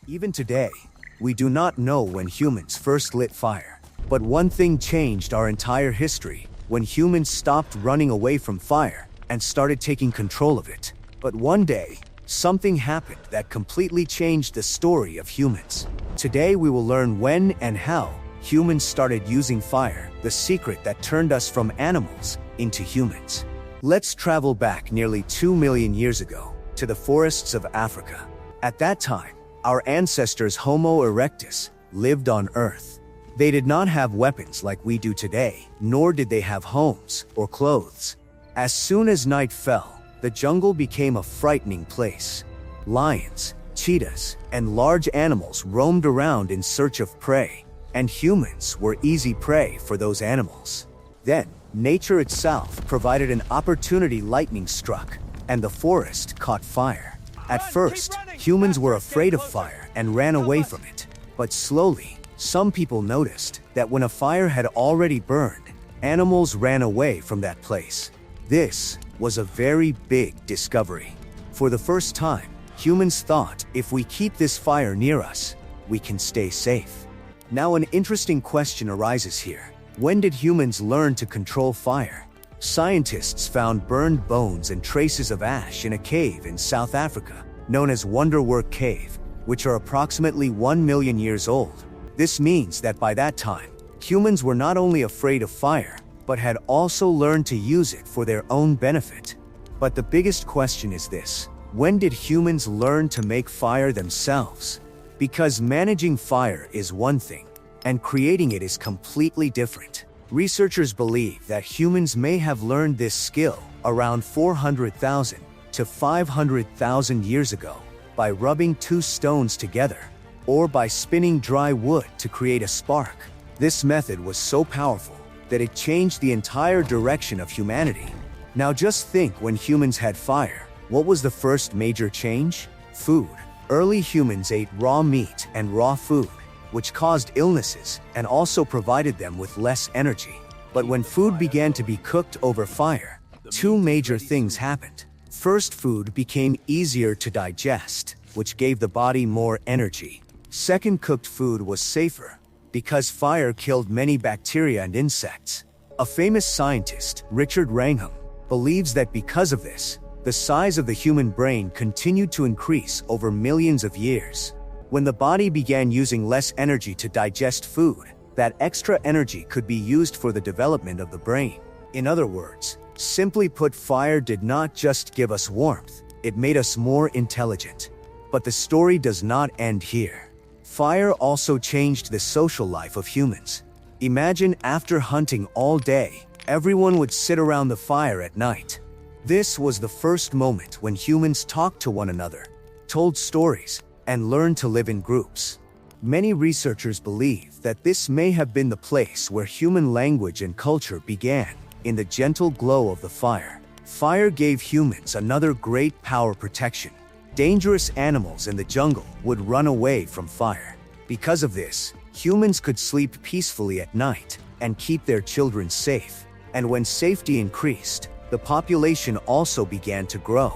Even today, we do not know when humans first lit fire. But one thing changed our entire history, when humans stopped running away from fire and started taking control of it. But one day, something happened that completely changed the story of humans. Today we will learn when and how humans started using fire, the secret that turned us from animals into humans. Let's travel back nearly 2 million years ago to the forests of Africa. At that time, our ancestors Homo erectus lived on Earth. They did not have weapons like we do today, nor did they have homes or clothes. As soon as night fell, the jungle became a frightening place. Lions, cheetahs, and large animals roamed around in search of prey, and humans were easy prey for those animals. Then, nature itself provided an opportunity. Lightning struck, and the forest caught fire. At first, humans were afraid of fire and ran away from it. But slowly, some people noticed that when a fire had already burned, animals ran away from that place. This was a very big discovery. For the first time, humans thought if we keep this fire near us, we can stay safe. Now an interesting question arises here. When did humans learn to control fire? Scientists found burned bones and traces of ash in a cave in South Africa, known as Wonderwerk Cave, which are approximately 1 million years old. This means that by that time, humans were not only afraid of fire, but had also learned to use it for their own benefit. But the biggest question is this: when did humans learn to make fire themselves? Because managing fire is one thing, and creating it is completely different. Researchers believe that humans may have learned this skill around 400,000 to 500,000 years ago by rubbing two stones together, or by spinning dry wood to create a spark. This method was so powerful that it changed the entire direction of humanity. Now just think, when humans had fire, what was the first major change? Food. Early humans ate raw meat and raw food, which caused illnesses and also provided them with less energy. But when food began to be cooked over fire, two major things happened. First, food became easier to digest, which gave the body more energy. Second, cooked food was safer, because fire killed many bacteria and insects. A famous scientist, Richard Wrangham, believes that because of this, the size of the human brain continued to increase over millions of years. When the body began using less energy to digest food, that extra energy could be used for the development of the brain. In other words, simply put, fire did not just give us warmth, it made us more intelligent. But the story does not end here. Fire also changed the social life of humans. Imagine, after hunting all day, everyone would sit around the fire at night. This was the first moment when humans talked to one another, told stories, and learned to live in groups. Many researchers believe that this may have been the place where human language and culture began, in the gentle glow of the fire. Fire gave humans another great power: protection. Dangerous animals in the jungle would run away from fire. Because of this, humans could sleep peacefully at night and keep their children safe. And when safety increased, the population also began to grow.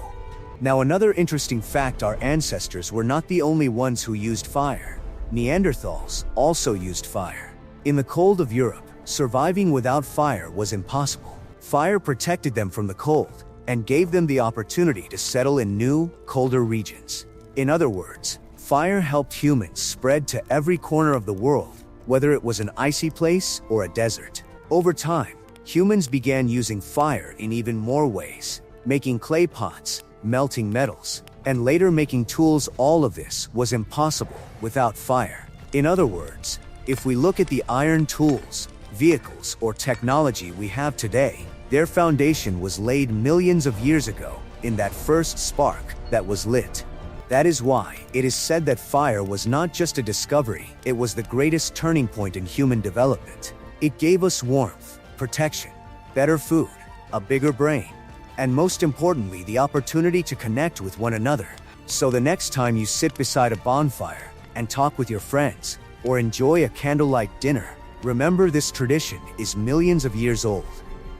Now another interesting fact: our ancestors were not the only ones who used fire. Neanderthals also used fire. In the cold of Europe, surviving without fire was impossible. Fire protected them from the cold and gave them the opportunity to settle in new, colder regions. In other words, fire helped humans spread to every corner of the world, whether it was an icy place or a desert. Over time, humans began using fire in even more ways, making clay pots, melting metals, and later making tools. All of this was impossible without fire. In other words, if we look at the iron tools, vehicles, or technology we have today, their foundation was laid millions of years ago in that first spark that was lit. That is why it is said that fire was not just a discovery, it was the greatest turning point in human development. It gave us warmth, protection, better food, a bigger brain, and most importantly, the opportunity to connect with one another. So the next time you sit beside a bonfire and talk with your friends, or enjoy a candlelight dinner, remember this tradition is millions of years old.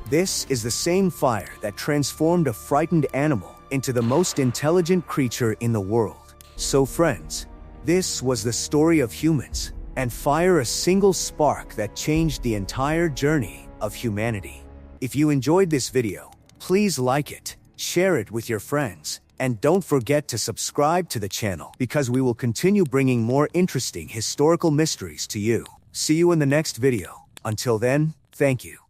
This is the same fire that transformed a frightened animal into the most intelligent creature in the world. So friends, This was the story of humans, and fire, a single spark that changed the entire journey of humanity. If you enjoyed this video, please like it, share it with your friends, and don't forget to subscribe to the channel because we will continue bringing more interesting historical mysteries to you. See you in the next video. Until then, thank you.